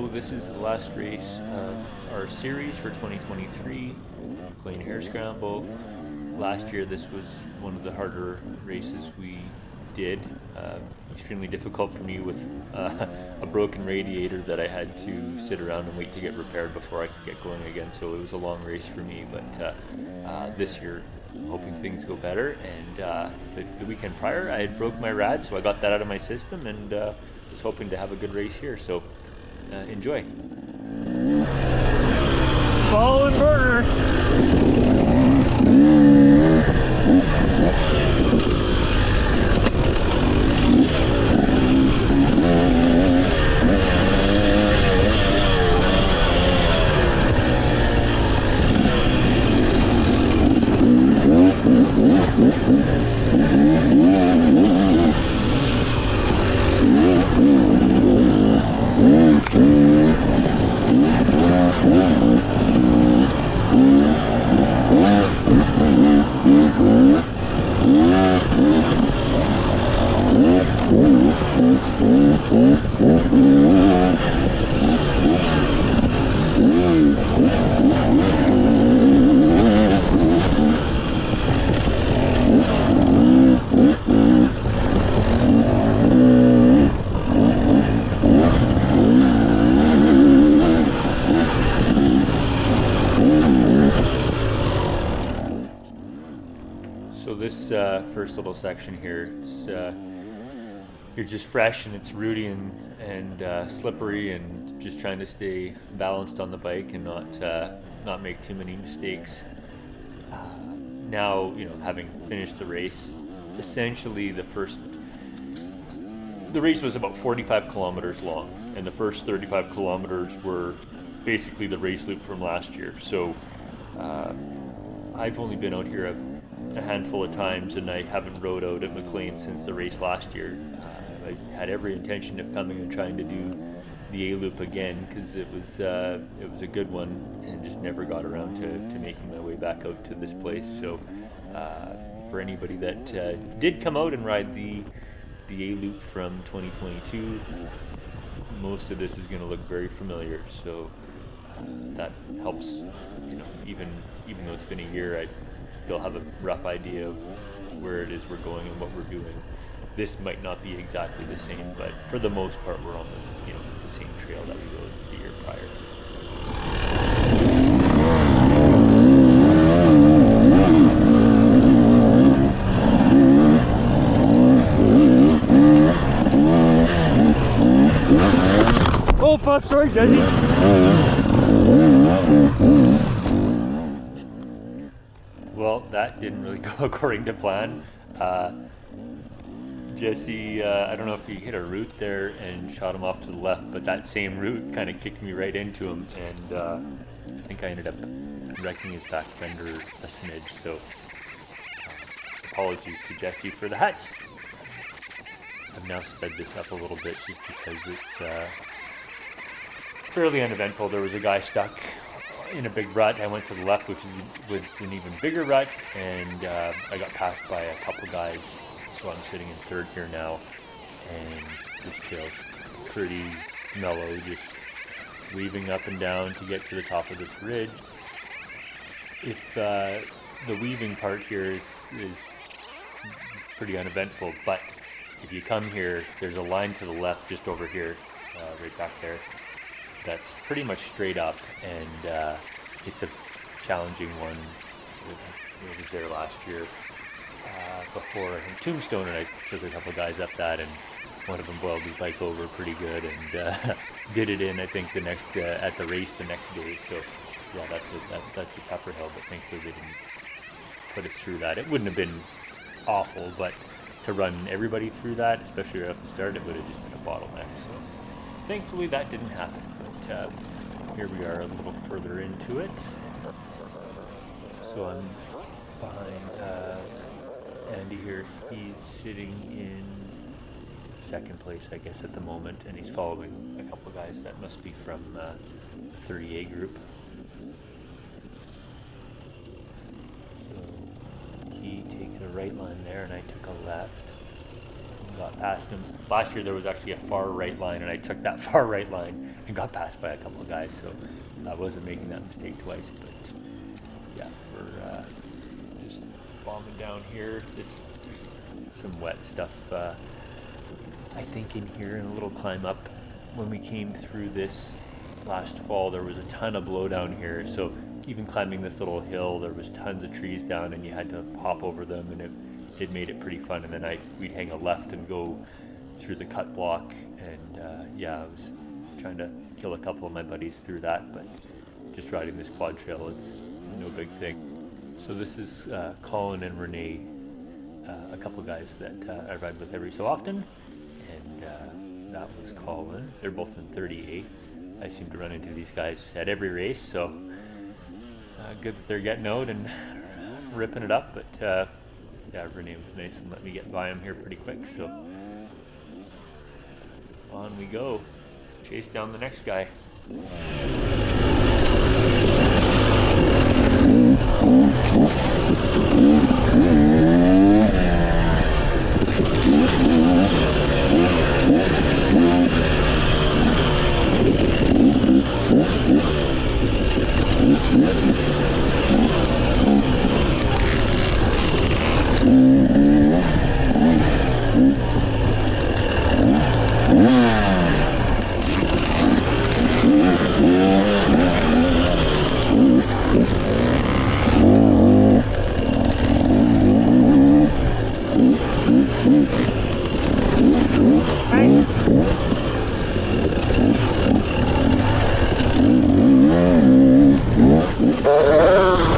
So this is the last race of our series for 2023, Mclean Harescramble. Last year this was one of the harder races we did. Extremely difficult for me with a broken radiator that I had to sit around and wait to get repaired before I could get going again. So it was a long race for me, but this year I'm hoping things go better. And the weekend prior I had broke my rad, so I got that out of my system and was hoping to have a good race here. So enjoy. Ball and burner. So this first little section here, it's you're just fresh and it's rooty and slippery, and just trying to stay balanced on the bike and not make too many mistakes. Now, having finished the race, essentially the race was about 45 kilometers long, and the first 35 kilometers were basically the race loop from last year. So I've only been out here a handful of times, and I haven't rode out at Mclean since the race last year. I had every intention of coming and trying to do the A loop again, because it was a good one, and just never got around to making my way back out to this place. So for anybody that did come out and ride the A loop from 2022, most of this is going to look very familiar. So that helps. Even though it's been a year, I still have a rough idea of where it is we're going and what we're doing. This might not be exactly the same, but for the most part we're on the same trail that we rode the year prior. Oh fuck, sorry Jesse. Well, that didn't really go according to plan. Jesse, I don't know if he hit a root there and shot him off to the left, but that same root kind of kicked me right into him, and I think I ended up wrecking his back fender a smidge. So apologies to Jesse for that. I've now sped this up a little bit just because it's fairly uneventful. There was a guy stuck in a big rut. I went to the left, which was an even bigger rut, and I got passed by a couple guys. So I'm sitting in third here now, and this trail's pretty mellow, just weaving up and down to get to the top of this ridge. If the weaving part here is pretty uneventful, but if you come here, there's a line to the left just over here, right back there, that's pretty much straight up, and it's a challenging one. It was there last year before I think Tombstone, and I took a couple guys up that, and one of them boiled his bike over pretty good and did it in, I think, the next at the race the next day. So yeah, that's a tougher hill, but thankfully they didn't put us through that. It wouldn't have been awful, but to run everybody through that, especially right off the start, it would have just been a bottleneck. So thankfully that didn't happen, but here we are a little further into it. So I'm behind Andy here. He's sitting in second place, I guess, at the moment, and he's following a couple guys that must be from the 30A group. So he takes a right line there, and I took a left. got past him. Last year there was actually a far right line, and I took that far right line and got passed by a couple of guys, so I wasn't making that mistake twice. But yeah, we're just bombing down here. There's some wet stuff, I think, in here, and a little climb up. When we came through this last fall, there was a ton of blow down here, so even climbing this little hill, there was tons of trees down, and you had to hop over them, and it made it pretty fun. And then we'd hang a left and go through the cut block, and yeah, I was trying to kill a couple of my buddies through that, but just riding this quad trail, it's no big thing. So this is Colin and Renee, a couple of guys that I ride with every so often, and that was Colin. They're both in 38. I seem to run into these guys at every race, so good that they're getting out and ripping it up. But yeah, Renee was nice and let me get by him here pretty quick, so on we go. Chase down the next guy.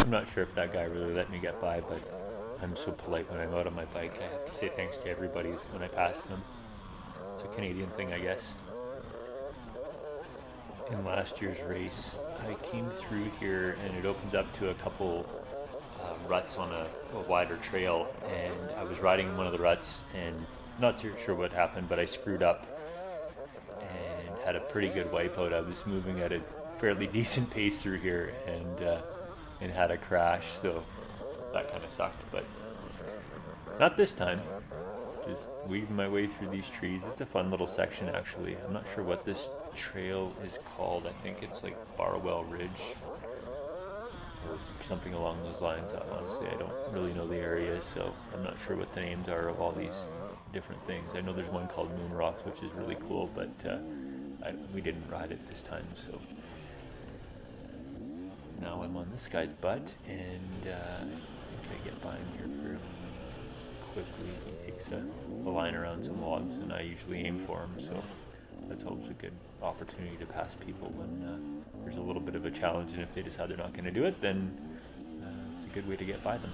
I'm not sure if that guy really let me get by, but I'm so polite when I'm out on my bike. I have to say thanks to everybody when I pass them. It's a Canadian thing, I guess. In last year's race, I came through here and it opens up to a couple ruts on a wider trail, and I was riding in one of the ruts and not too sure what happened, but I screwed up and had a pretty good wipeout. I was moving at a fairly decent pace through here and had a crash, so that kind of sucked, but not this time. Just weaving my way through these trees. It's a fun little section, actually. I'm not sure what this trail is called. I think it's like Barwell Ridge or something along those lines. Honestly, I don't really know the area, so I'm not sure what the names are of all these different things. I know there's one called Moon Rocks, which is really cool, but we didn't ride it this time, so now I'm on this guy's butt, and I think I get by him here for quickly. He takes a line around some logs, and I usually aim for him, so that's always a good opportunity to pass people when there's a little bit of a challenge, and if they decide they're not going to do it, then it's a good way to get by them.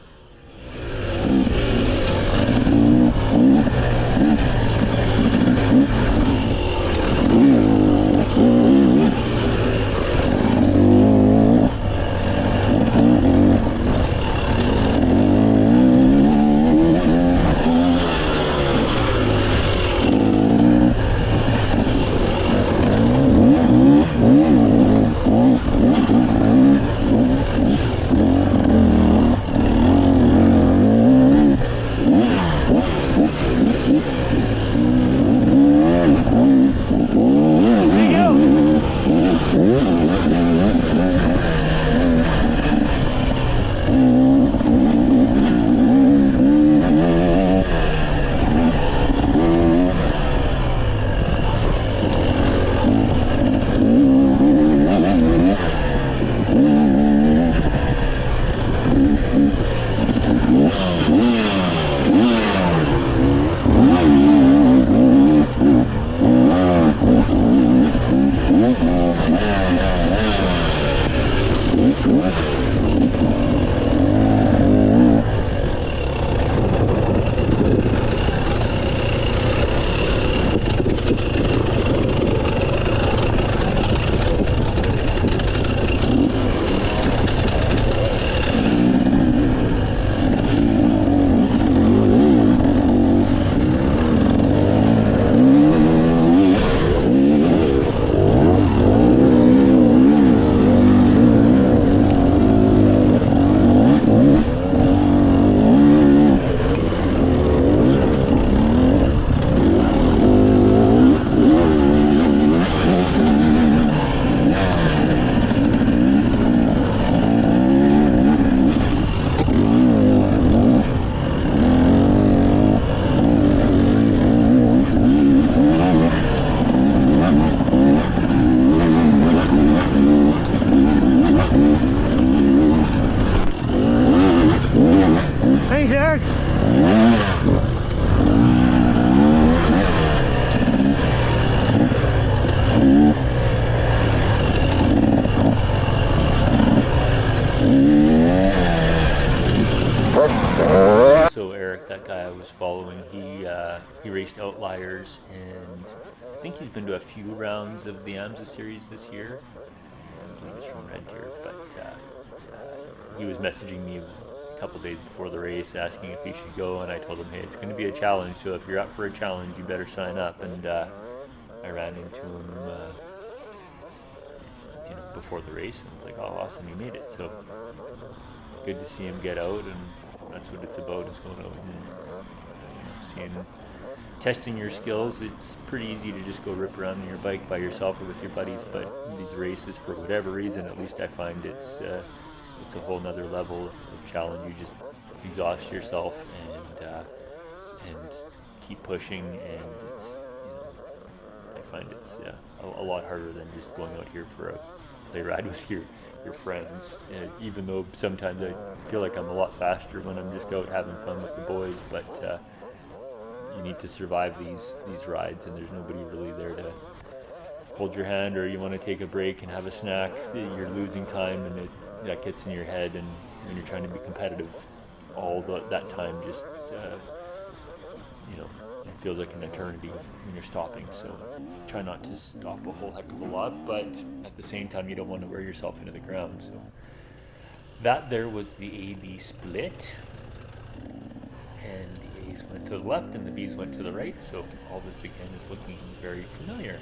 following. He raced Outliers, and I think he's been to a few rounds of the AMSA Series this year. I believe he's from Red Deer, but he was messaging me a couple days before the race asking if he should go, and I told him, hey, it's going to be a challenge, so if you're up for a challenge, you better sign up. And I ran into him before the race, and was like, oh, awesome, you made it. So good to see him get out, and that's what it's about, is going out and testing your skills. It's pretty easy to just go rip around on your bike by yourself or with your buddies, but these races, for whatever reason, at least I find it's a whole nother level of challenge. You just exhaust yourself and keep pushing, and it's I find it's a lot harder than just going out here for a play ride with your friends. And even though sometimes I feel like I'm a lot faster when I'm just out having fun with the boys, but you need to survive these rides, and there's nobody really there to hold your hand, or you want to take a break and have a snack. You're losing time, and that gets in your head, and when you're trying to be competitive, all that time just it feels like an eternity when you're stopping. So try not to stop a whole heck of a lot, but at the same time you don't want to wear yourself into the ground. So that there was the A-B split, and the A's went to the left and the B's went to the right. So all this again is looking very familiar.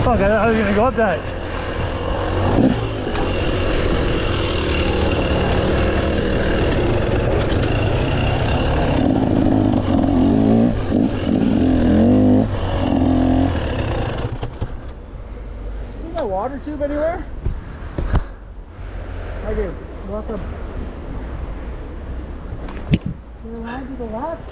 Fuck, I was gonna go up that. See that water tube anywhere? I can walk up. Turn around to the left.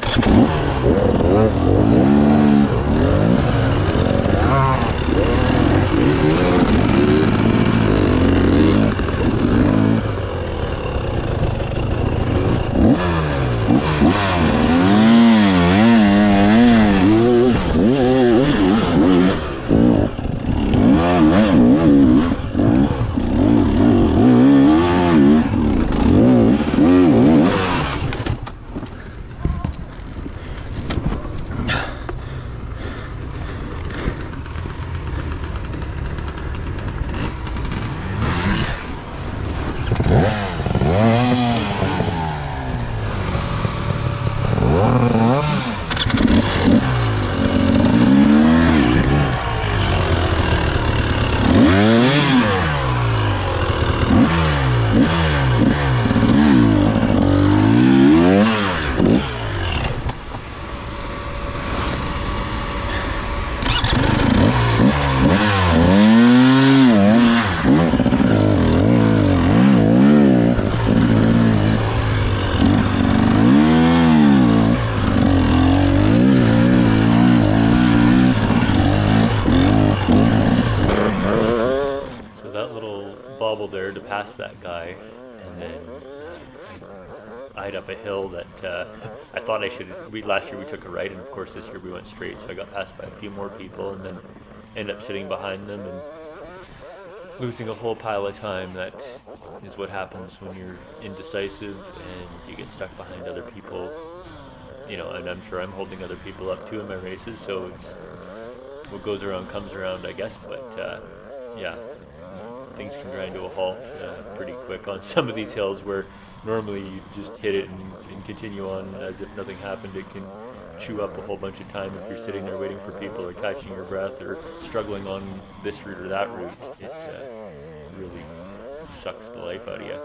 past that guy, and then eyed up a hill that I thought I should. Last year we took a right, and of course this year we went straight. So I got passed by a few more people, and then ended up sitting behind them and losing a whole pile of time. That is what happens when you're indecisive and you get stuck behind other people. You know, and I'm sure I'm holding other people up too in my races. So it's what goes around comes around, I guess. But yeah, things can grind to a halt pretty quick on some of these hills where normally you just hit it and continue on as if nothing happened. It can chew up a whole bunch of time if you're sitting there waiting for people or catching your breath or struggling on this route or that route. It really sucks the life out of you.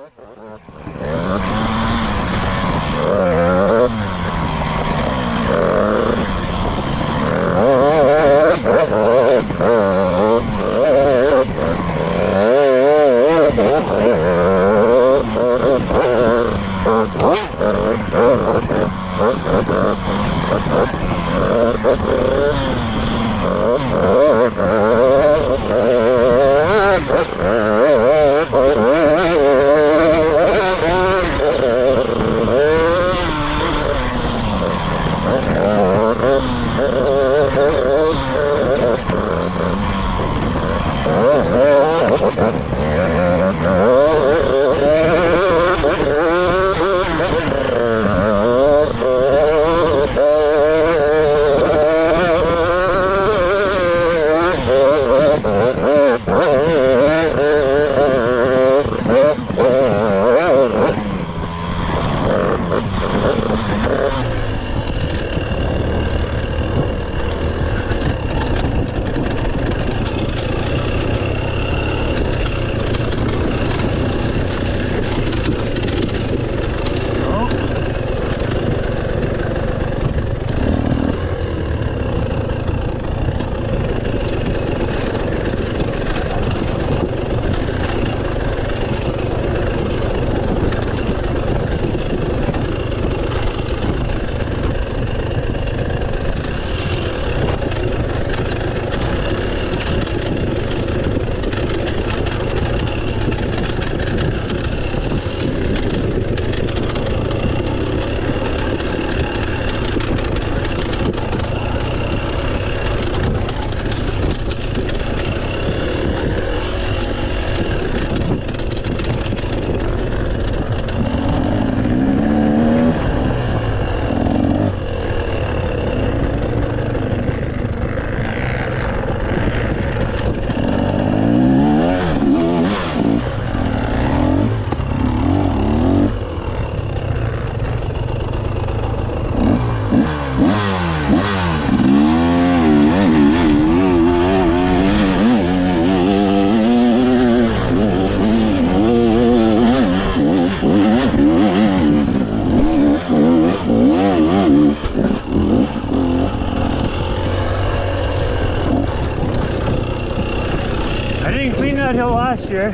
That hill last year.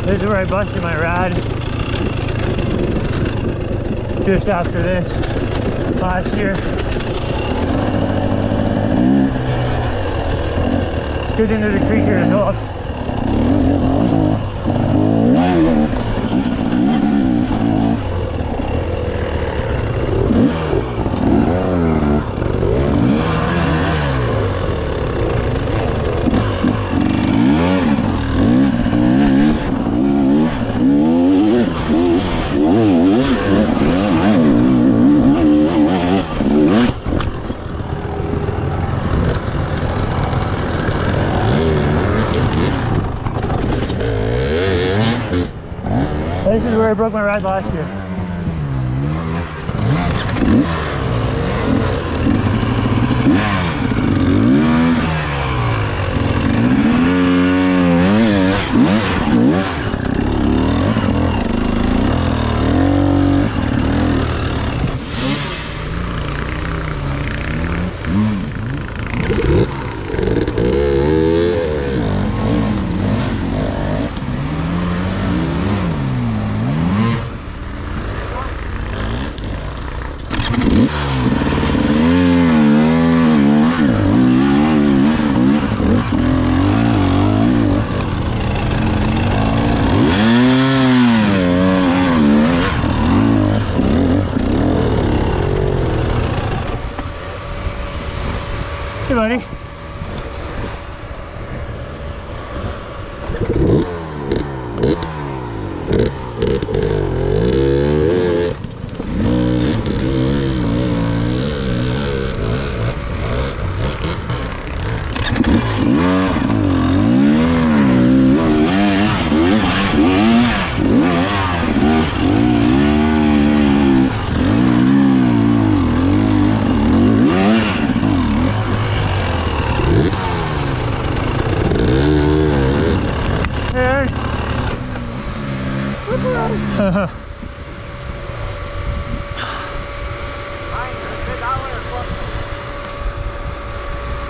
This is where I busted my rad just after this last year. Good thing there's a creek here to go up. This is where I broke my ride last year.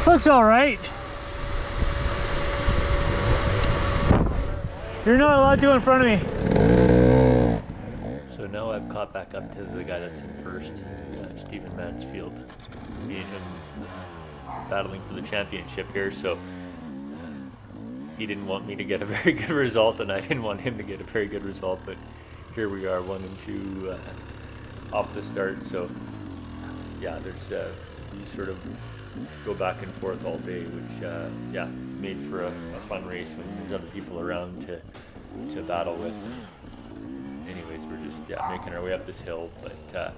Looks all right. You're not allowed to go in front of me. So now I've caught back up to the guy that's in first, Stephen Mansfield. Me and him battling for the championship here, so he didn't want me to get a very good result, and I didn't want him to get a very good result, but here we are, 1 and 2 off the start. So yeah, there's you sort of go back and forth all day, which yeah, made for a fun race when there's other people around to battle with. Anyways, we're just making our way up this hill, but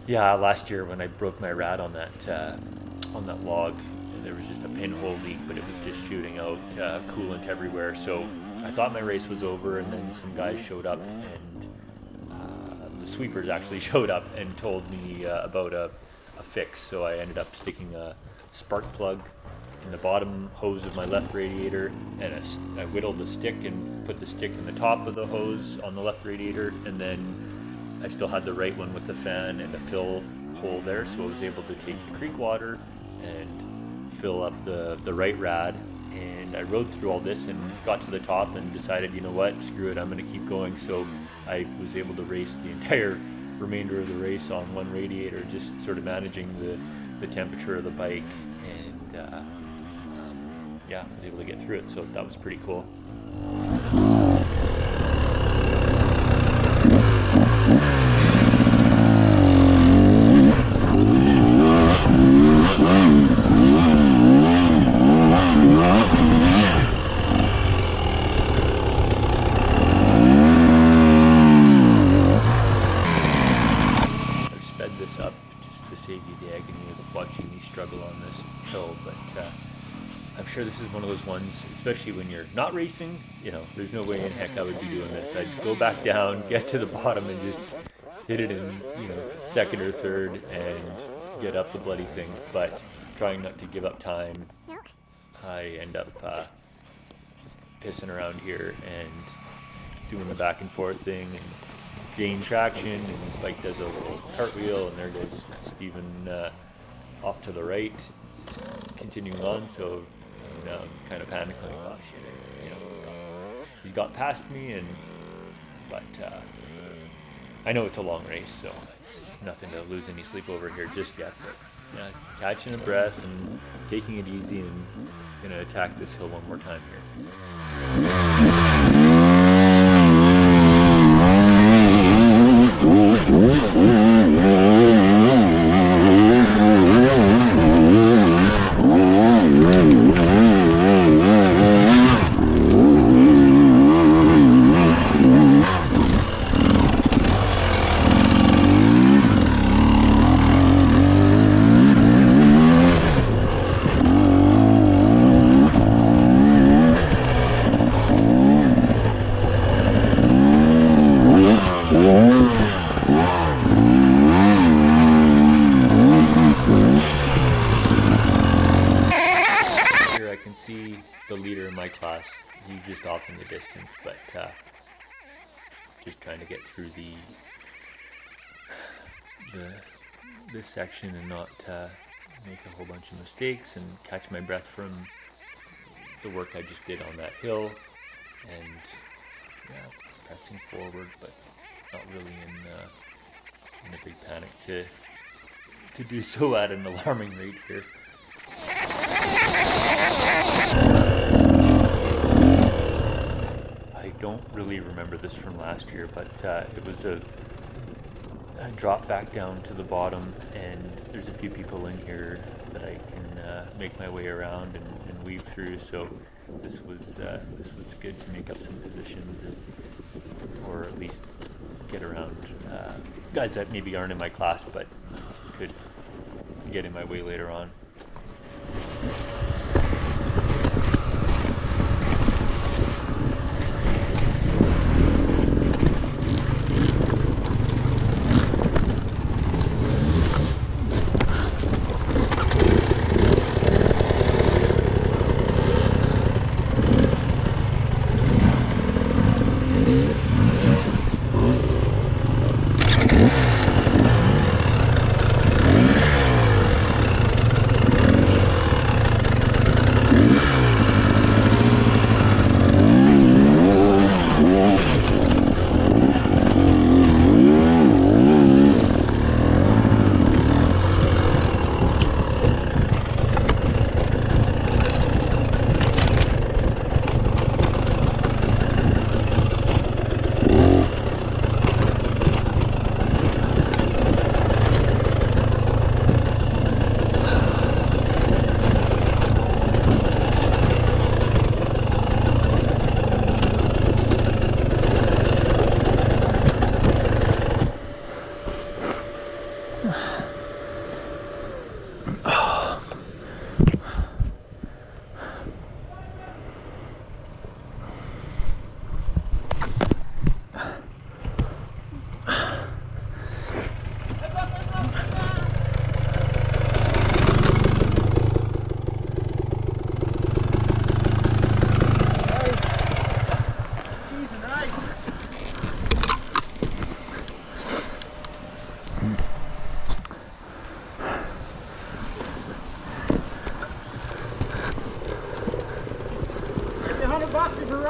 yeah, last year when I broke my rad on that log, there was just a pinhole leak, but it was just shooting out coolant everywhere. So I thought my race was over, and then some guys showed up, and the sweepers actually showed up and told me about a fix. So I ended up sticking a spark plug in the bottom hose of my left radiator, and I whittled the stick and put the stick in the top of the hose on the left radiator, and then I still had the right one with the fan and a fill hole there, so I was able to take the creek water and fill up the right rad. And I rode through all this and got to the top and decided, you know what, screw it, I'm going to keep going. So I was able to race the entire remainder of the race on one radiator, just sort of managing the temperature of the bike, and yeah, I was able to get through it, so that was pretty cool. Save you the agony of watching me struggle on this hill, but I'm sure this is one of those ones, especially when you're not racing, you know, there's no way in heck I would be doing this. I'd go back down, get to the bottom, and just hit it in, you know, second or third and get up the bloody thing. But trying not to give up time, I end up pissing around here and doing the back and forth thing and gain traction, and the bike does a little cartwheel, and there goes Stephen off to the right, continuing on. So now I'm kind of panicking, like, oh shit, you know, he got past me, but I know it's a long race, so it's nothing to lose any sleep over here just yet. But yeah, catching a breath and taking it easy, and gonna attack this hill one more time here. The leader in my class, he's just off in the distance, but just trying to get through this section and not make a whole bunch of mistakes, and catch my breath from the work I just did on that hill, and yeah, pressing forward, but not really in a big panic to do so at an alarming rate here. I don't really remember this from last year, but it was a drop back down to the bottom, and there's a few people in here that I can make my way around and weave through. So this was good to make up some positions, or at least get around guys that maybe aren't in my class but could get in my way later on.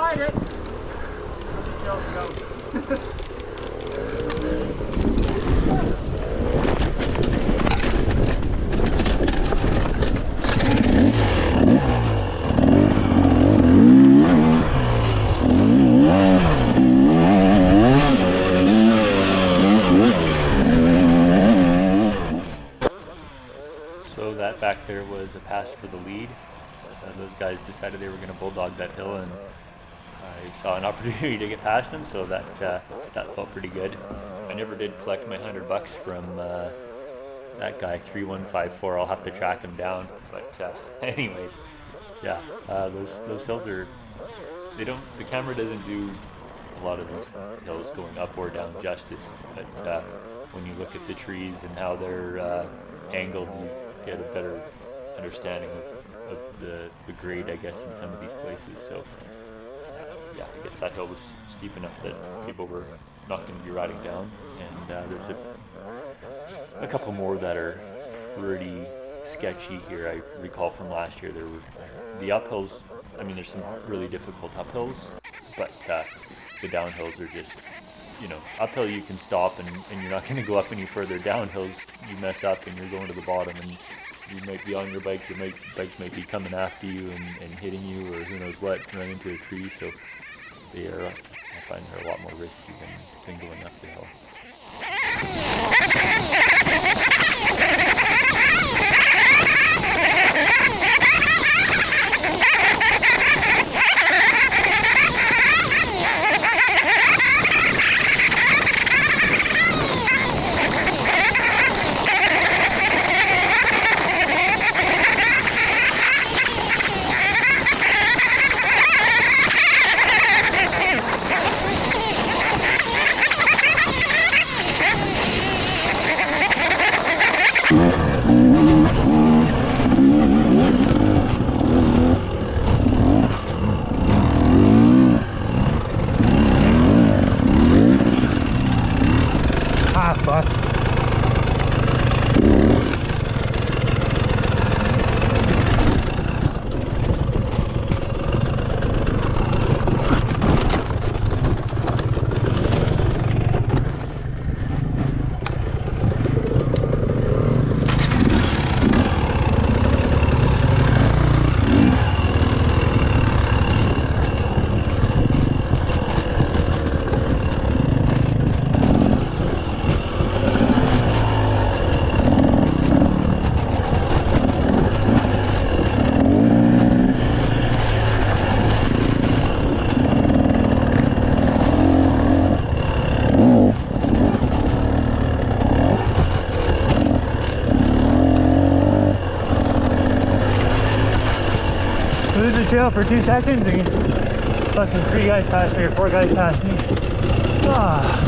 ride it. So that back there was a pass for the lead. Those guys decided they were going to bulldog that hill, and I saw an opportunity to get past them, so that felt pretty good. I never did collect my $100 from that guy 3154. I'll have to track him down. But anyways, yeah, those hills are, they don't, the camera doesn't do a lot of these hills going up or down justice. But when you look at the trees and how they're angled, you get a better understanding of the grade, I guess, in some of these places. So yeah, I guess that hill was steep enough that people were not going to be riding down, and there's a couple more that are pretty sketchy here. I recall from last year there were the uphills. I mean, there's some really difficult uphills, but the downhills are just, you know, uphill you can stop and you're not going to go up any further. Downhills you mess up and you're going to the bottom, and you might be on your bike, bike might be coming after you and hitting you, or who knows what, run into a tree. So they are, I find they're a lot more risky than going up the hill. Lose the trail for 2 seconds and fucking 3 guys passed me or 4 guys passed me. Ah.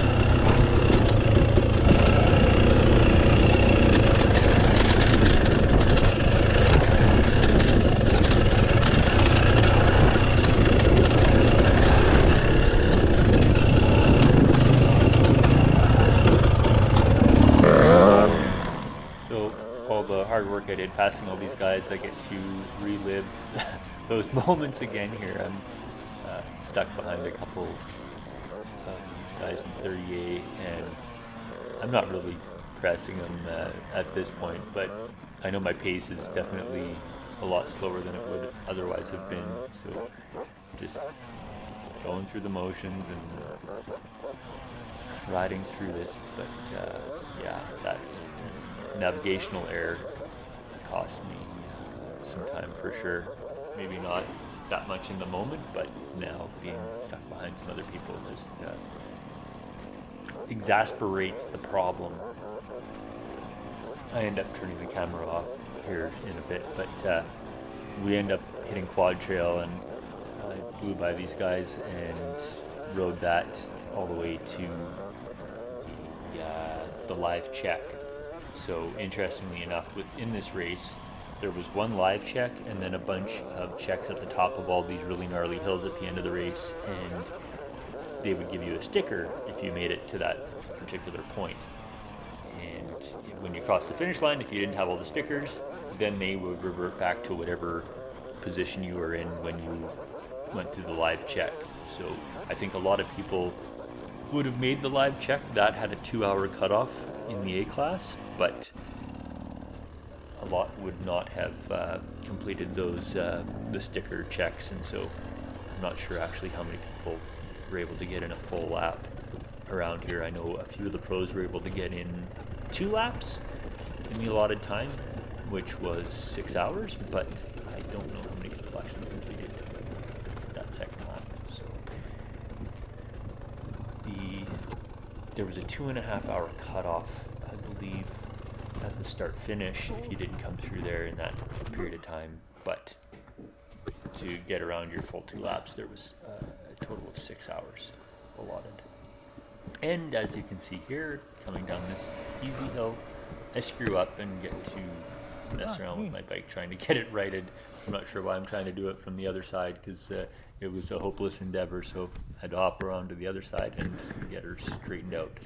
So all the hard work I did passing all these guys, I get to relive those moments again here. I'm stuck behind a couple of these guys in 38, and I'm not really pressing them at this point, but I know my pace is definitely a lot slower than it would otherwise have been, so just going through the motions and riding through this. But yeah, that navigational error cost me some time for sure. Maybe not that much in the moment, but now being stuck behind some other people just exasperates the problem. I end up turning the camera off here in a bit, but we end up hitting Quad Trail, and I flew by these guys and rode that all the way to the live check. So interestingly enough, within this race, there was one live check and then a bunch of checks at the top of all these really gnarly hills at the end of the race, and they would give you a sticker if you made it to that particular point. And when you crossed the finish line, if you didn't have all the stickers, then they would revert back to whatever position you were in when you went through the live check. So I think a lot of people would have made the live check. That had a 2-hour cutoff in the A class, but a lot would not have completed those the sticker checks, and so I'm not sure actually how many people were able to get in a full lap around here. I know a few of the pros were able to get in 2 laps in the allotted time, which was 6 hours, but I don't know how many people actually completed that second lap. So there was a 2.5 hour cutoff, I believe, at the start finish if you didn't come through there in that period of time, but to get around your full 2 laps there was a total of 6 hours allotted. And as you can see here, coming down this easy hill, I screw up and get to mess around with my bike trying to get it righted. I'm not sure why I'm trying to do it from the other side, because it was a hopeless endeavor, so I had to hop around to the other side and get her straightened out.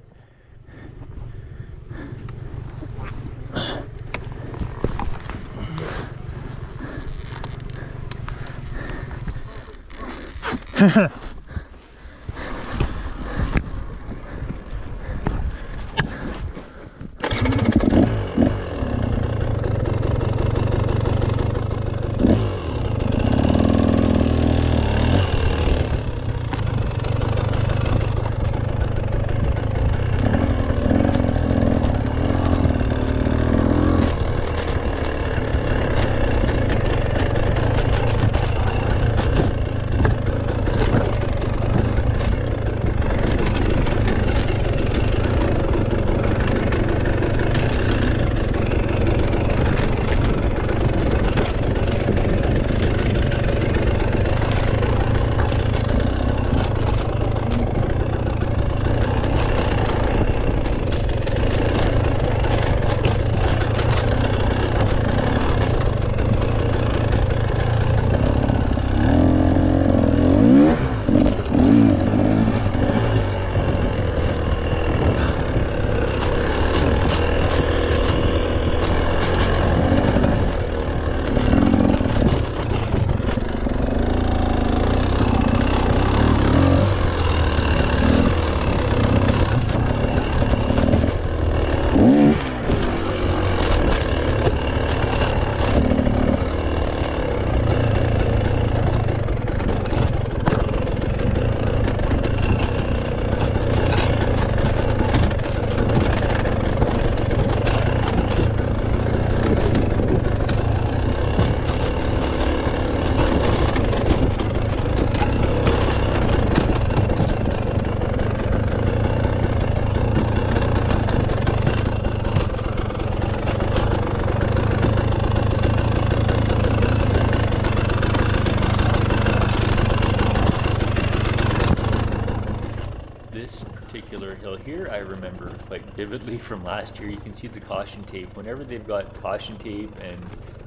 Hill here, I remember quite vividly from last year. You can see the caution tape. Whenever they've got caution tape and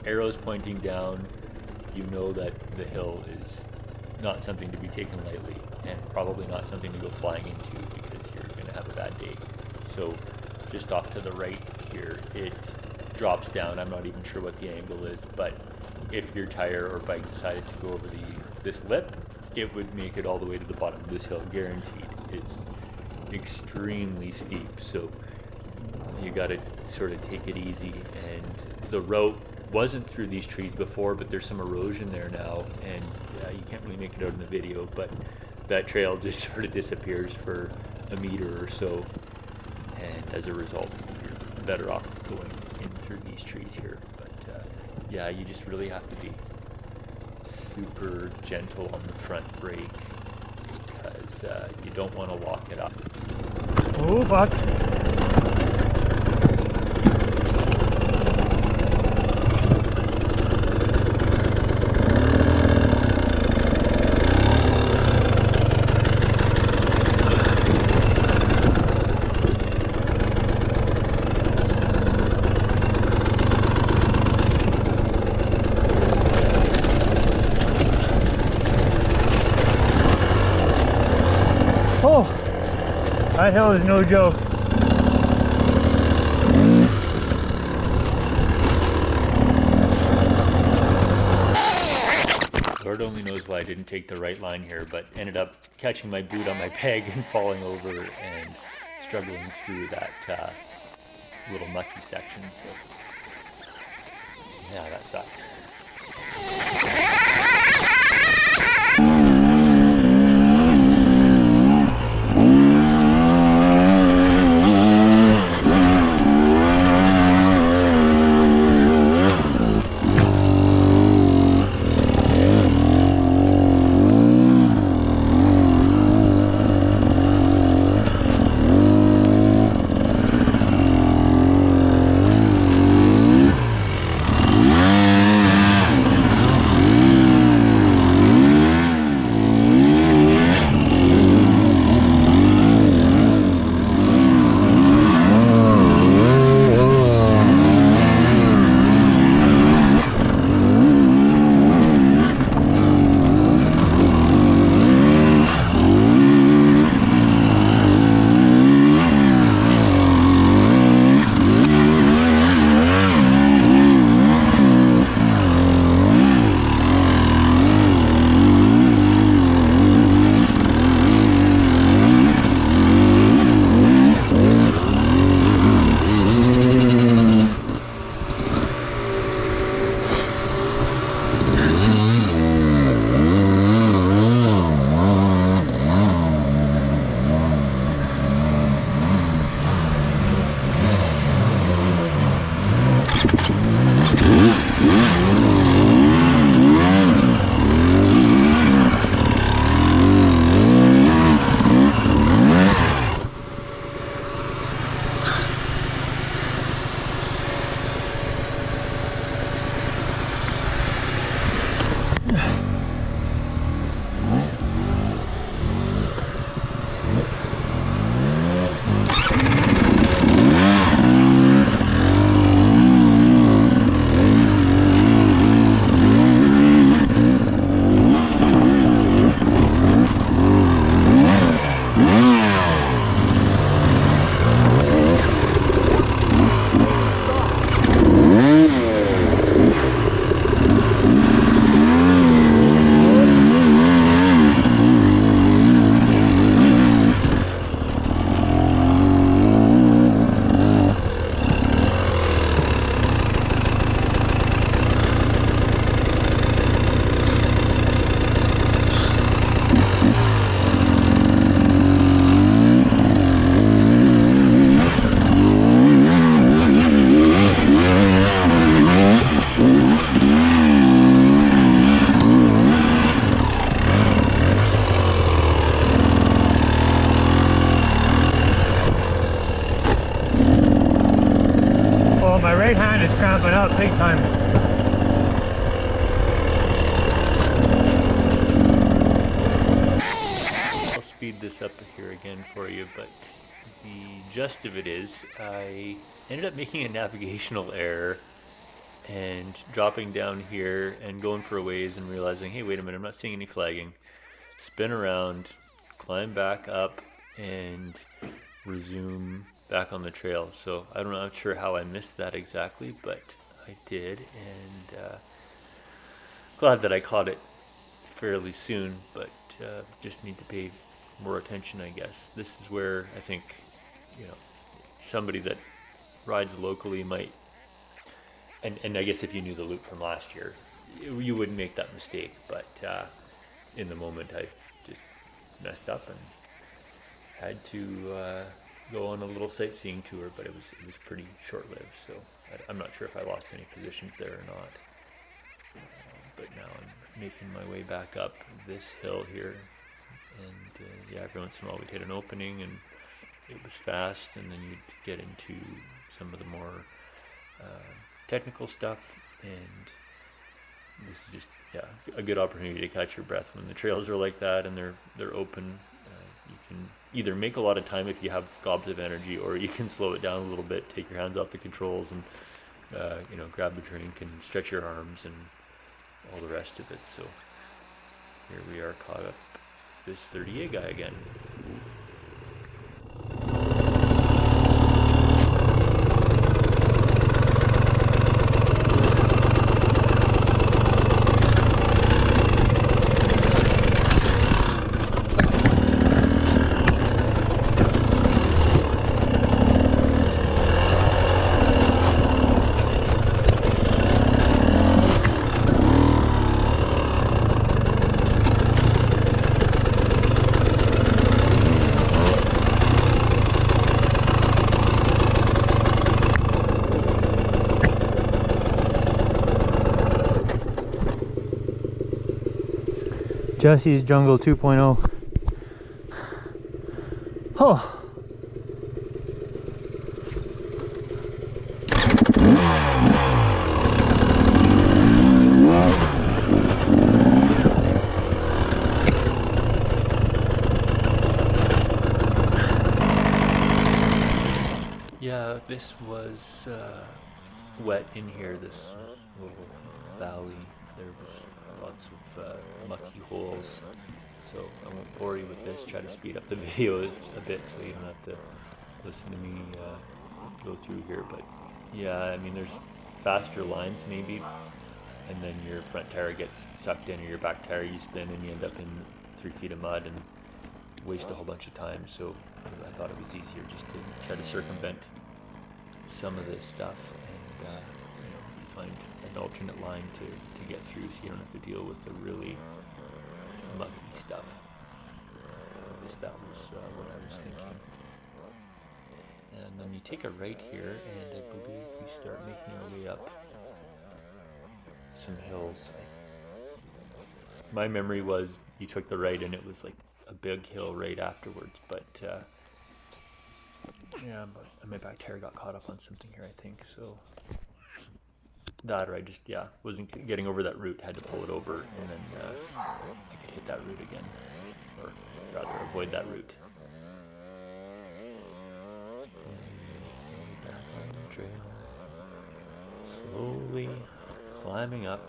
arrows pointing down, you know that the hill is not something to be taken lightly, and probably not something to go flying into, because you're going to have a bad day. So just off to the right here, it drops down. I'm not even sure what the angle is, but if your tire or bike decided to go over this lip, it would make it all the way to the bottom of this hill, guaranteed. It's extremely steep, so you got to sort of take it easy. And the route wasn't through these trees before, but there's some erosion there now, and you can't really make it out in the video, but that trail just sort of disappears for a meter or so, and as a result you're better off going in through these trees here. But yeah, you just really have to be super gentle on the front brake, because you don't want to lock it up. Oh fuck. Oh, that hill is no joke. Lord only knows why I didn't take the right line here, but ended up catching my boot on my peg and falling over and struggling through that little mucky section. So yeah, that sucked. cramping up big time. I'll speed this up here again for you, but the gist of it is I ended up making a navigational error and dropping down here and going for a ways and realizing, hey, wait a minute, I'm not seeing any flagging. Spin around, climb back up, and resume back on the trail. So I'm not sure how I missed that exactly, but I did, and glad that I caught it fairly soon, but just need to pay more attention, I guess. This is where I think, you know, somebody that rides locally might, and I guess if you knew the loop from last year, you wouldn't make that mistake, but in the moment I just messed up and had to go on a little sightseeing tour, but it was pretty short-lived, so I'm not sure if I lost any positions there or not. But now I'm making my way back up this hill here, and yeah, every once in a while we'd hit an opening and it was fast, and then you'd get into some of the more technical stuff, and this is just, yeah, a good opportunity to catch your breath when the trails are like that and they're open. You can either make a lot of time if you have gobs of energy, or you can slow it down a little bit, take your hands off the controls, and you know, grab a drink and stretch your arms and all the rest of it. So here we are, caught up this 38 guy again. Jesse's Jungle 2.0. Oh. Yeah, this was wet in here, this little valley. There was lots of mucky holes, so I won't bore you with this. Try to speed up the video a bit so you don't have to listen to me go through here. But yeah, I mean, there's faster lines maybe, and then your front tire gets sucked in, or your back tire you spin, and you end up in 3 feet of mud and waste a whole bunch of time. So I thought it was easier just to try to circumvent some of this stuff and find an alternate line to get through, so you don't have to deal with the really mucky stuff. At least that was what I was thinking. And then you take a right here, and I believe we start making our way up some hills. My memory was you took the right and it was like a big hill right afterwards, but yeah, but my back tire got caught up on something here, I think. So that, or I just wasn't getting over that root, had to pull it over, and then I could hit that root again, or rather avoid that root. Back on the trail, slowly climbing up.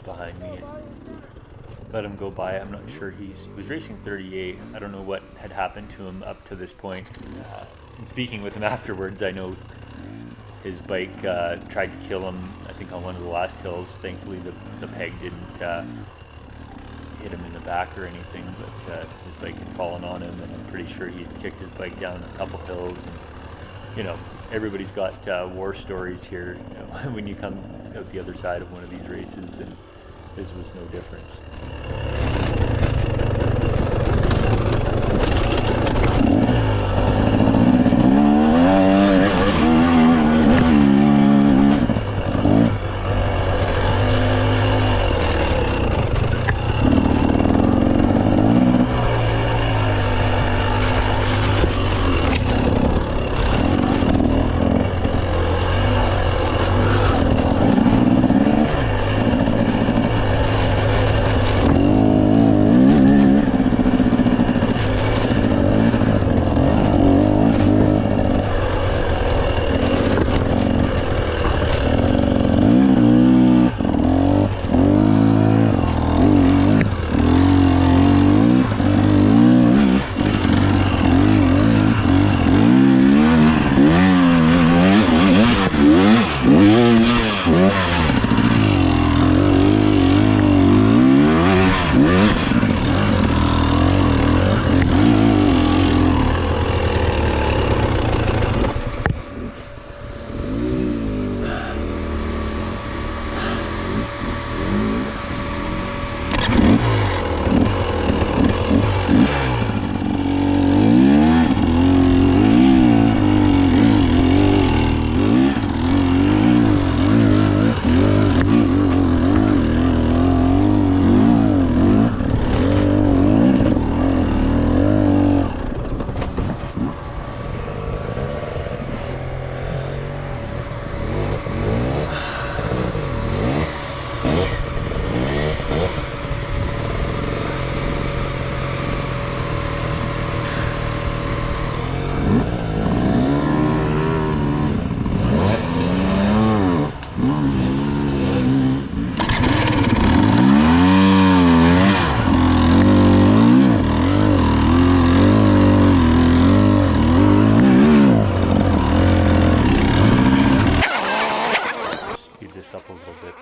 Behind me and let him go by. I'm not sure, he was racing 38. I don't know what had happened to him up to this point. And speaking with him afterwards, I know his bike tried to kill him, I think on one of the last hills. Thankfully the peg didn't hit him in the back or anything, but his bike had fallen on him, and I'm pretty sure he had kicked his bike down a couple hills. And everybody's got war stories here, when you come out the other side of one of these races, and his was no different.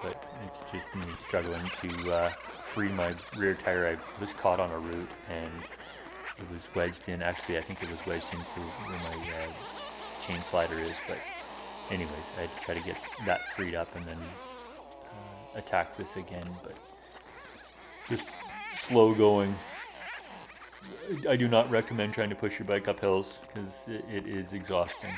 but it's just me struggling to free my rear tire. I was caught on a root and it was wedged in. Actually, I think it was wedged into where my chain slider is, but anyways, I'd try to get that freed up and then attack this again, but just slow going. I do not recommend trying to push your bike up hills because it is exhausting.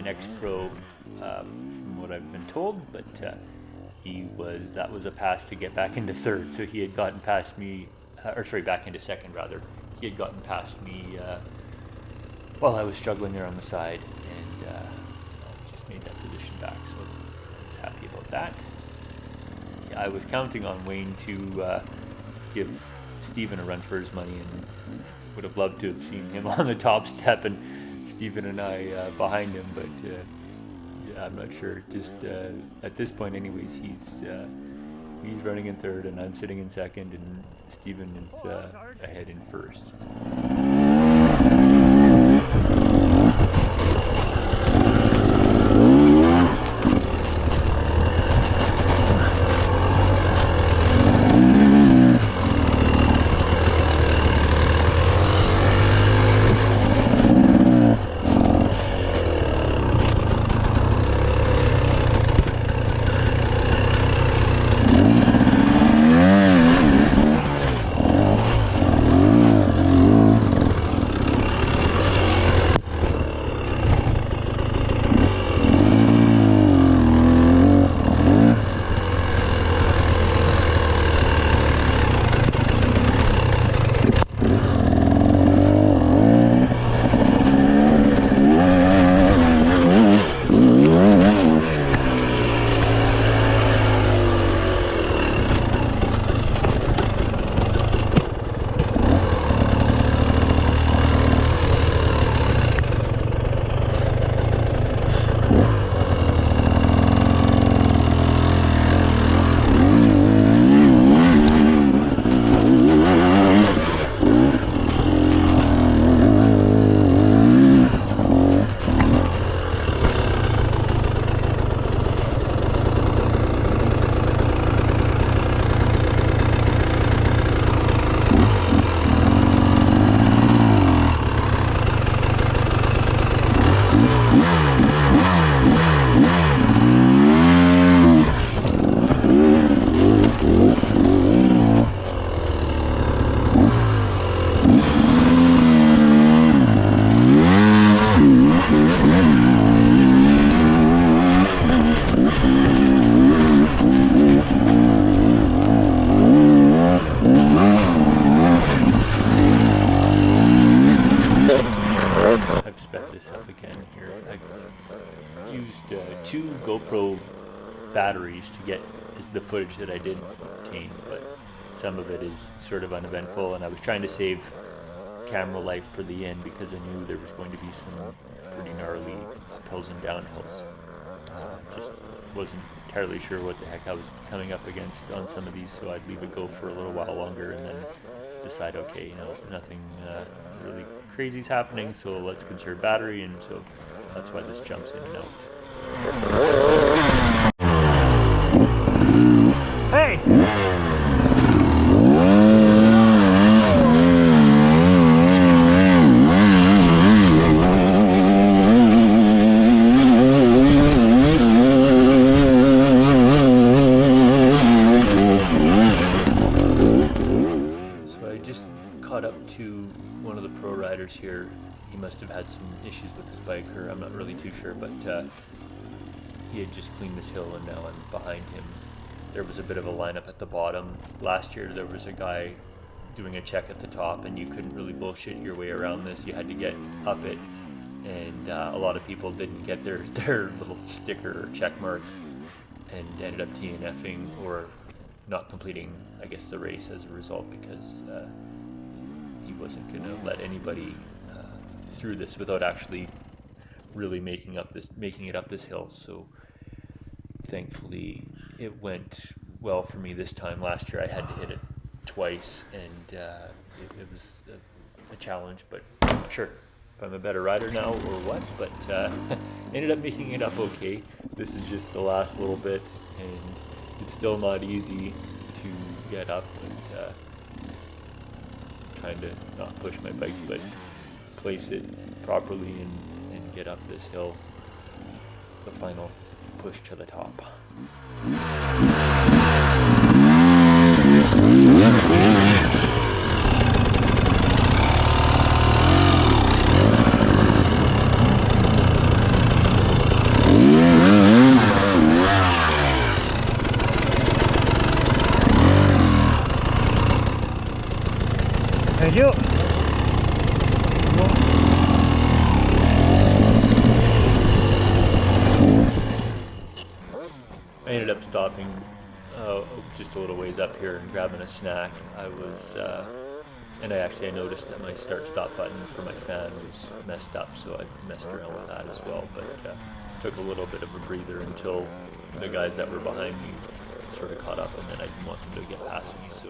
Ex-pro from what I've been told, but that was a pass to get back into third, so he had gotten past me, back into second rather. He had gotten past me while I was struggling there on the side, and just made that position back, so I was happy about that. I was counting on Wayne to give Stephen a run for his money, and would have loved to have seen him on the top step and Stephen and I behind him, but yeah, I'm not sure. Just at this point, anyways, he's running in third, and I'm sitting in second, and Stephen is ahead in first. Two GoPro batteries to get the footage that I did obtain, but some of it is sort of uneventful, and I was trying to save camera life for the end because I knew there was going to be some pretty gnarly uphills and downhills. Just wasn't entirely sure what the heck I was coming up against on some of these, so I'd leave it go for a little while longer and then decide, okay, nothing really crazy's happening, so let's conserve battery, and so that's why this jumps in and out. Hey! So I just caught up to one of the pro riders here. He must have had some issues with his bike, or I'm not really too sure, but he had just cleaned this hill and now I'm behind him. There was a bit of a lineup at the bottom. Last year there was a guy doing a check at the top and you couldn't really bullshit your way around this. You had to get up it, and a lot of people didn't get their little sticker or check mark and ended up DNFing or not completing, I guess, the race as a result, because he wasn't going to let anybody through this without actually really making it up this hill. So thankfully it went well for me this time. Last year I had to hit it twice, and it was a challenge, but I'm not sure if I'm a better rider now or what, but ended up making it up okay. This is just the last little bit, and it's still not easy to get up, and trying to not push my bike, but place it properly and get up this hill, the final push to the top. Thank you. I ended up stopping just a little ways up here and grabbing a snack. I noticed that my start-stop button for my fan was messed up, so I messed around with that as well. But took a little bit of a breather until the guys that were behind me sort of caught up, and then I didn't want them to get past me, so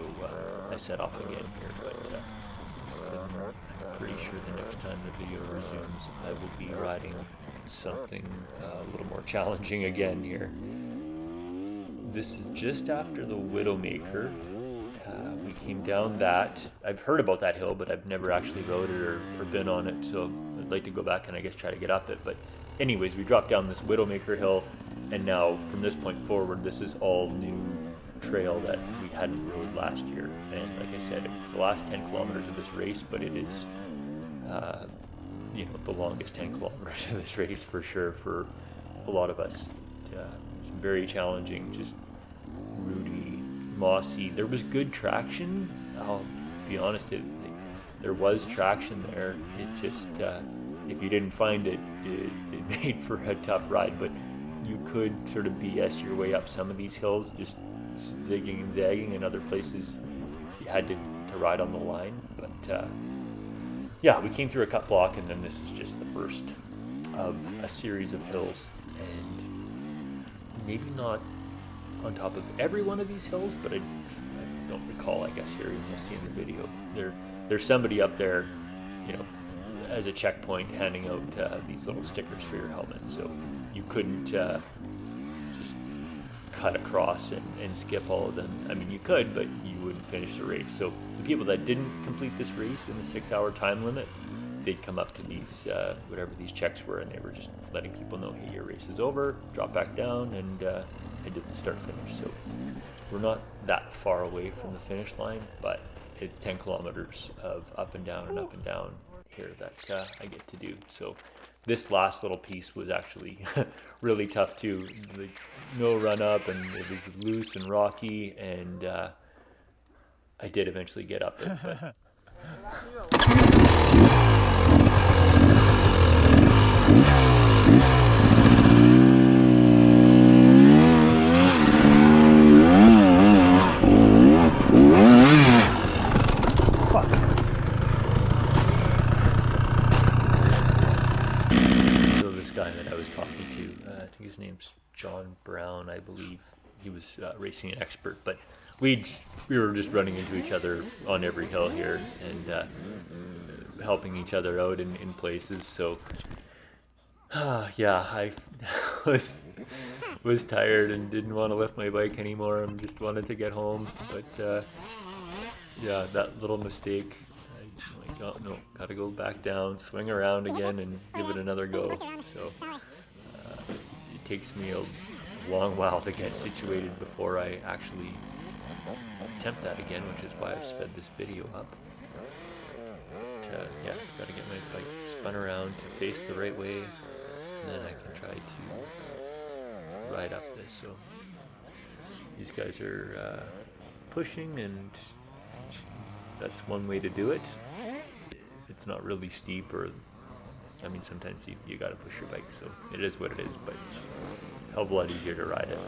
I set off again here. But I'm pretty sure the next time the video resumes, I will be riding something a little more challenging again here. This is just after the Widowmaker. We came down that. I've heard about that hill, but I've never actually rode it or been on it, so I'd like to go back and I guess try to get up it. But anyways, we dropped down this Widowmaker hill, and now from this point forward, this is all new trail that we hadn't rode last year. And like I said, it's the last 10 kilometers of this race, but it is the longest 10 kilometers of this race for sure for a lot of us. It's very challenging, just rooty, mossy. There was good traction. I'll be honest, there was traction there. It just, if you didn't find it, it made for a tough ride, but you could sort of BS your way up some of these hills, just zigging and zagging, and other places you had to ride on the line. But yeah, we came through a cut block, and then this is just the first of a series of hills, and maybe not on top of every one of these hills, but I don't recall, I guess, here you'll see in the video, there's somebody up there, as a checkpoint, handing out these little stickers for your helmet, so you couldn't just cut across and skip all of them. I mean, you could, but you wouldn't finish the race. So the people that didn't complete this race in the 6-hour time limit, they'd come up to these whatever these checks were, and they were just letting people know, hey, your race is over, drop back down, and I did the start finish. So we're not that far away from the finish line, but it's 10 kilometers of up and down here that I get to do. So this last little piece was actually really tough too. No run up, and it was loose and rocky, and I did eventually get up it, but His name's John Brown, I believe. He was racing an expert, but we were just running into each other on every hill here and helping each other out in places. So yeah, I was tired and didn't want to lift my bike anymore. I just wanted to get home. But yeah, that little mistake. I'm like, oh no, gotta go back down, swing around again, and give it another go. So it takes me a long while to get situated before I actually attempt that again, which is why I've sped this video up. Yeah, gotta get my bike spun around to face the right way, and then I can try to ride up this. So these guys are pushing, and that's one way to do it. If it's not really steep, or I mean, sometimes you gotta push your bike, so it is what it is, but a hell of a lot easier to ride it.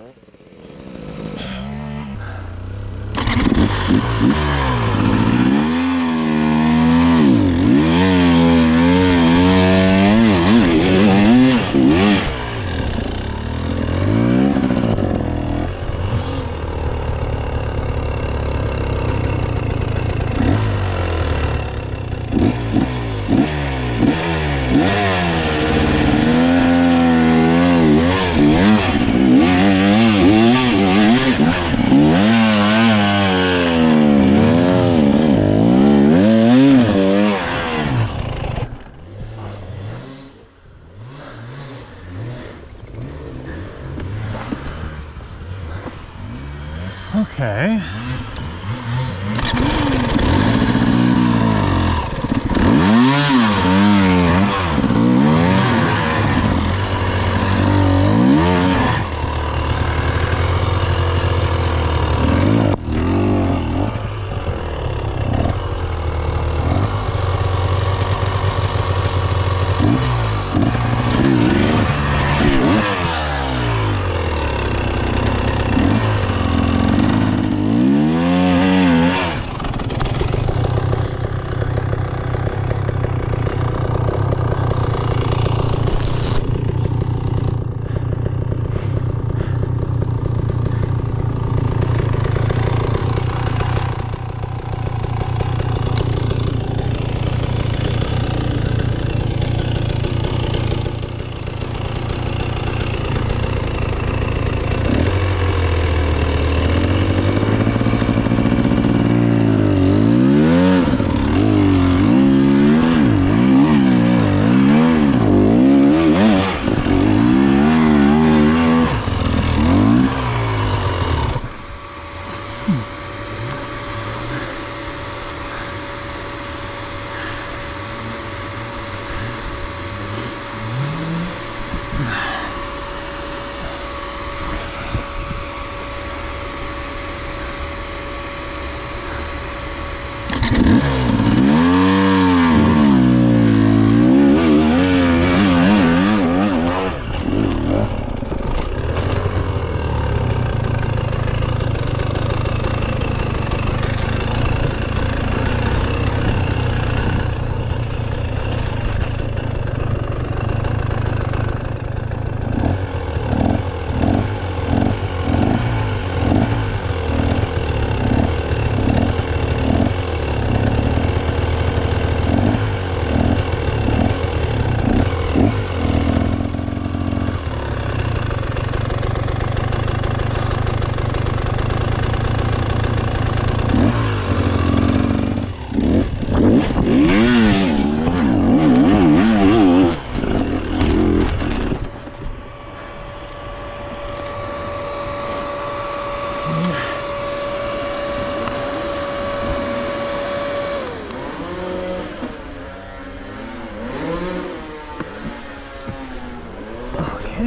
Okay.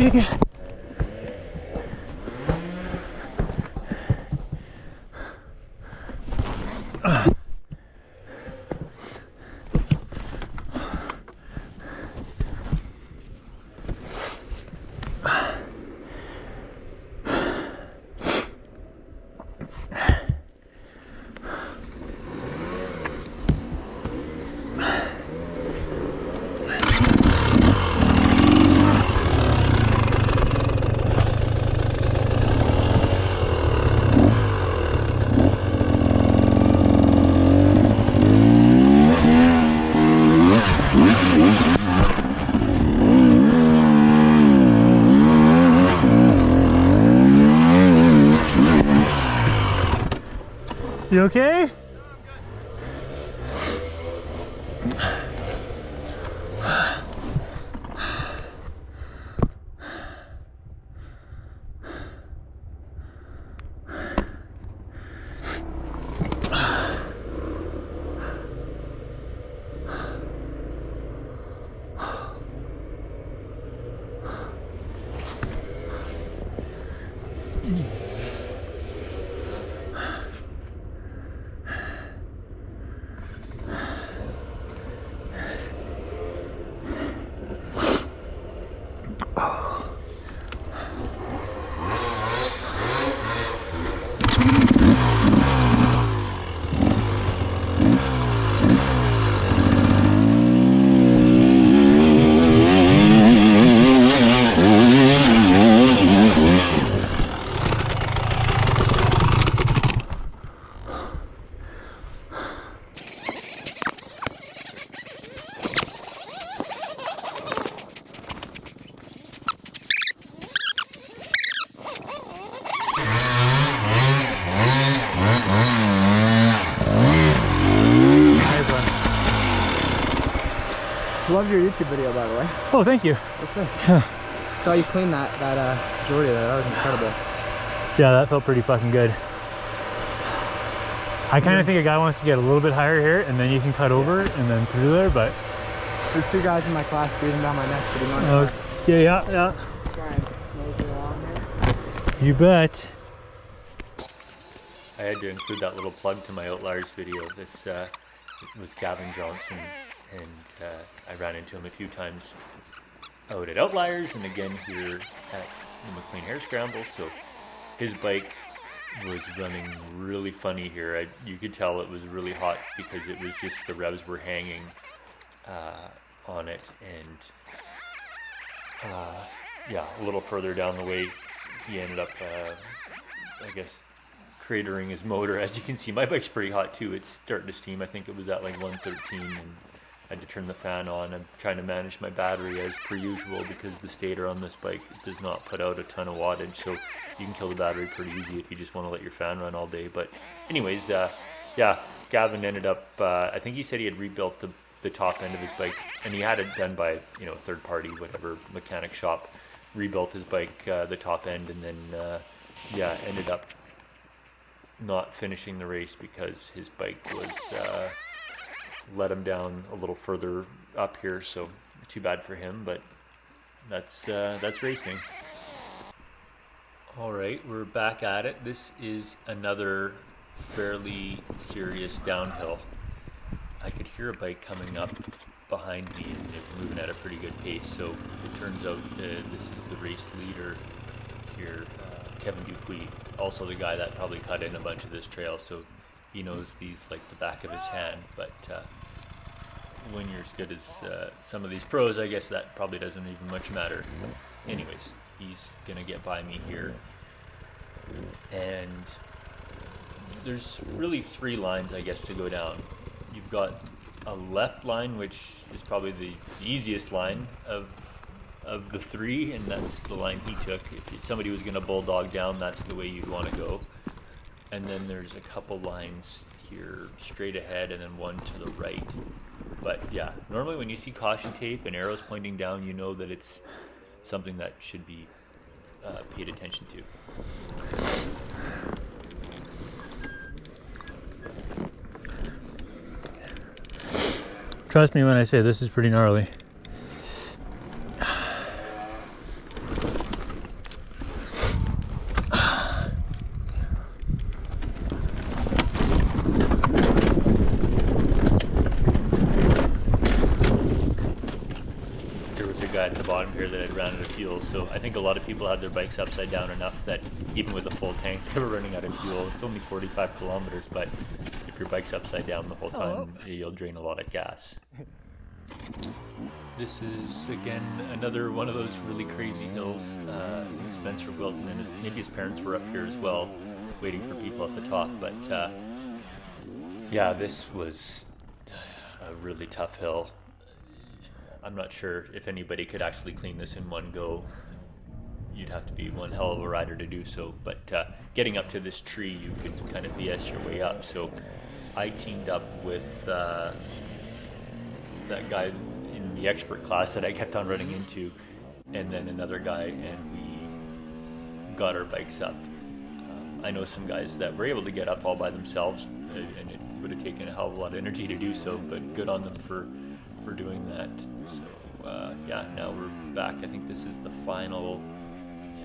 Okay. You okay? Love your YouTube video, by the way. Oh, thank you. Yes, sir. Saw you clean that Jordy there. That was incredible. Yeah, that felt pretty fucking good. I kind of think a guy wants to get a little bit higher here, and then you can cut over and then through there, but... There's 2 guys in my class breathing down my neck, pretty much. Okay, yeah. Try and move it along here. You bet. I had to include that little plug to my Outliers video. This was Gavin Johnson, and I ran into him a few times out at Outliers and again here at the Mclean Harescramble. So his bike was running really funny here. You could tell it was really hot because it was just the revs were hanging on it, and yeah, a little further down the way he ended up I guess cratering his motor. As you can see, my bike's pretty hot too. It's starting to steam. I think it was at like 113 and I had to turn the fan on. I'm trying to manage my battery as per usual because the stator on this bike does not put out a ton of wattage, so you can kill the battery pretty easy if you just want to let your fan run all day. But anyways, yeah, Gavin ended up, I think he said he had rebuilt the top end of his bike, and he had it done by, you know, third party, whatever mechanic shop, rebuilt his bike, the top end, and then, yeah, ended up not finishing the race because his bike was, let him down a little further up here, so too bad for him, but that's racing. All right, we're back at it. This is another fairly serious downhill. I could hear a bike coming up behind me and it's moving at a pretty good pace, so it turns out this is the race leader here, Kevin Dupuis, also the guy that probably cut in a bunch of this trail, so he knows these like the back of his hand. But when you're as good as some of these pros, I guess that probably doesn't even much matter. But anyways, he's gonna get by me here, and there's really 3 lines I guess to go down. You've got a left line, which is probably the easiest line of the 3, and that's the line he took. If somebody was going to bulldog down, that's the way you'd want to go. And then there's a couple lines here straight ahead and then one to the right. But yeah, normally when you see caution tape and arrows pointing down, you know that it's something that should be paid attention to. Trust me when I say this is pretty gnarly. There was a guy at the bottom here that had ran out of fuel, so I think a lot of people had their bikes upside down enough that even with a full tank they were running out of fuel. It's only 45 kilometers, but if your bike's upside down the whole time, you'll drain a lot of gas. This is again another one of those really crazy hills. Spencer Wilton and maybe his parents were up here as well, waiting for people at the top. But yeah, this was a really tough hill. I'm not sure if anybody could actually clean this in one go. you'd have to be one hell of a rider to do so. But getting up to this tree, you could kind of BS your way up. So I teamed up with that guy in the expert class that I kept on running into, and then another guy, and we got our bikes up. I know some guys that were able to get up all by themselves, and it would have taken a hell of a lot of energy to do so, but good on them for doing that. So yeah, now we're back. I think this is the final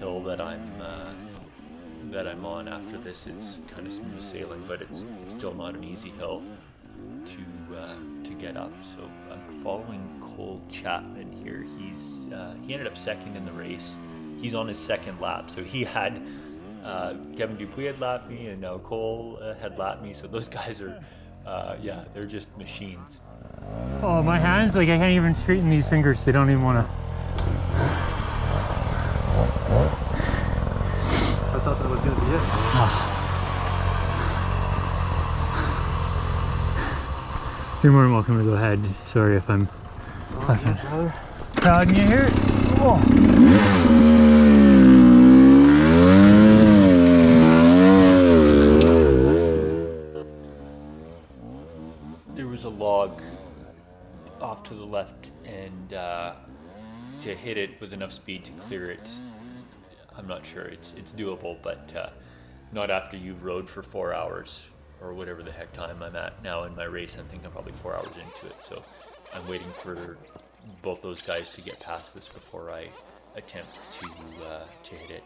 hill that I'm on. After this, it's kind of smooth sailing, but it's still not an easy hill to get up. So I'm following Cole Chapman here. He ended up second in the race. He's on his second lap, so he had Kevin Dupuis had lapped me, and now Cole had lapped me. So those guys are yeah, they're just machines. Oh, my hands, like I can't even straighten these fingers. They don't even want to. I thought that was going to be it. You're more than welcome to go ahead. Sorry if I'm fucking crowding you here. Oh. There was a log off to the left, and to hit it with enough speed to clear it, I'm not sure. It's doable, but not after you've rode for 4 hours or whatever the heck time I'm at now in my race. I think I'm probably 4 hours into it, so I'm waiting for both those guys to get past this before I attempt to hit it.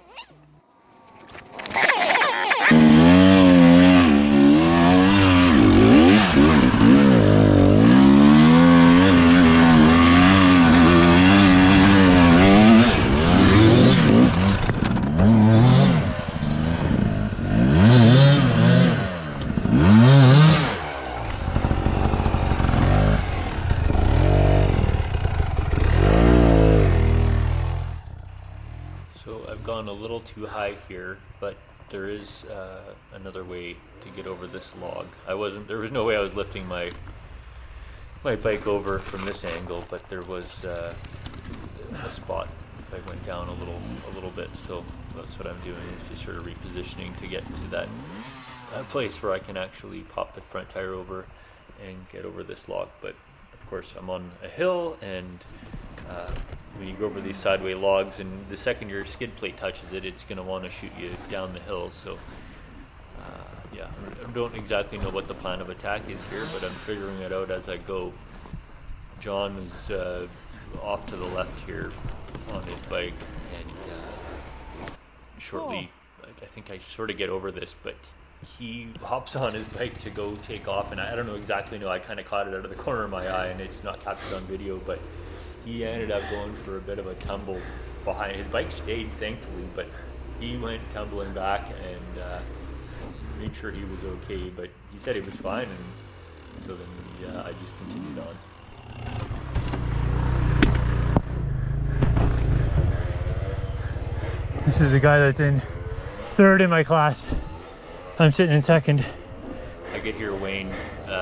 A little too high here, but there is another way to get over this log. There was no way I was lifting my bike over from this angle, but there was a spot if I went down a little bit. So that's what I'm doing, is just sort of repositioning to get to that place where I can actually pop the front tire over and get over this log. But of course I'm on a hill, and when you go over these sideway logs, and the second your skid plate touches it, it's going to want to shoot you down the hill. So yeah, I don't exactly know what the plan of attack is here, but I'm figuring it out as I go. John is off to the left here on his bike, and shortly, I think I sort of get over this, but he hops on his bike to go take off, and I don't know, I kind of caught it out of the corner of my eye, and it's not captured on video, but he ended up going for a bit of a tumble behind. His bike stayed, thankfully, but he went tumbling back, and made sure he was okay, but he said he was fine, and so then I just continued on. This is the guy that's in third in my class. I'm sitting in second. I could hear Wayne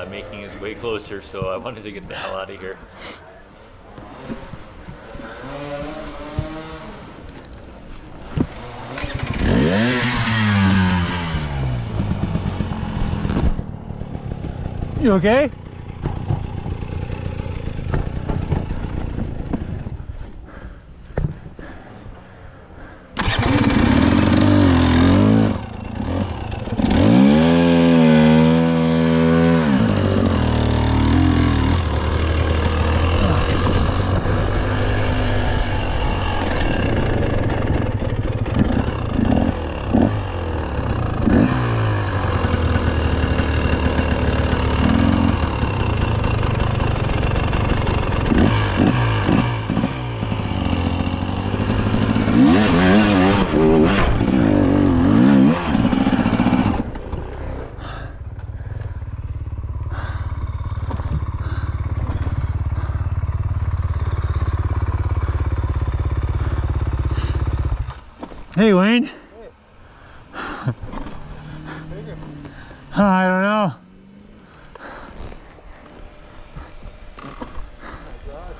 making his way closer, so I wanted to get the hell out of here. You okay? Hey, Wayne. Hey. I don't know. Oh my God.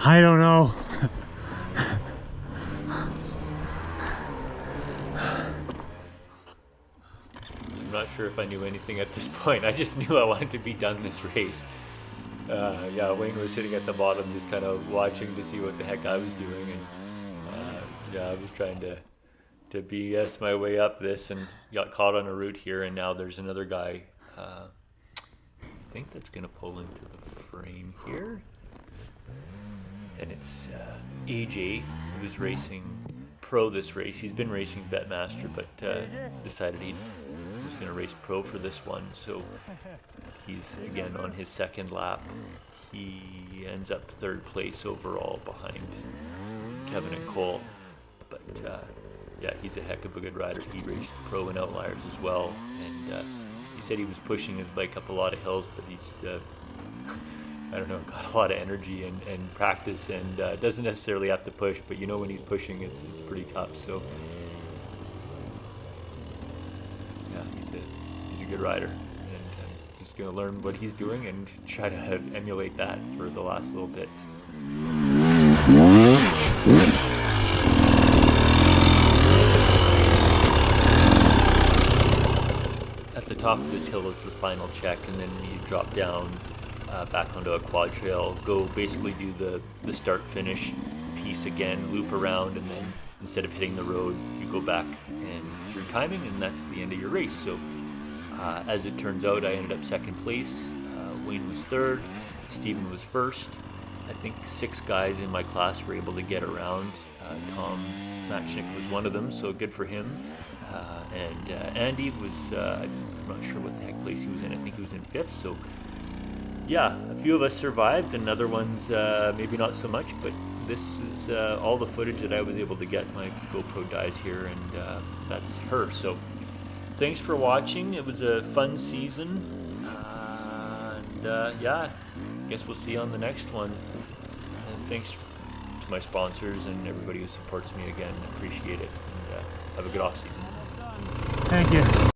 I don't know. I'm not sure if I knew anything at this point. I just knew I wanted to be done this race. Yeah, Wayne was sitting at the bottom just kind of watching to see what the heck I was doing, and yeah, I was trying to BS my way up this and got caught on a route here, and now there's another guy, I think that's going to pull into the frame here, and it's AJ, who was racing pro this race. He's been racing Vetmaster, but decided he was going to race pro for this one, so he's again on his second lap. He ends up third place overall behind Kevin and Cole, but yeah, he's a heck of a good rider. He raced pro and Outliers as well, and he said he was pushing his bike up a lot of hills, but he's I don't know, got a lot of energy and practice, and doesn't necessarily have to push, but you know when he's pushing, it's pretty tough. So yeah, he's a good rider, and just gonna learn what he's doing and try to emulate that for the last little bit. At the top of this hill is the final check, and then you drop down back onto a quad trail, go basically do the start finish piece again, loop around, and then instead of hitting the road, you go back and through timing, and that's the end of your race. So as it turns out, I ended up second place. Wayne was third, Stephen was first. I think 6 guys in my class were able to get around. Tom Matchnick was one of them, so good for him. And Andy was, I'm not sure what the heck place he was in. I think he was in 5th. So yeah, a few of us survived, and other ones maybe not so much, but this is all the footage that I was able to get. My GoPro dies here, and that's her. So thanks for watching. It was a fun season, and yeah, I guess we'll see you on the next one. And thanks to my sponsors and everybody who supports me again. Appreciate it, and have a good off season. Thank you.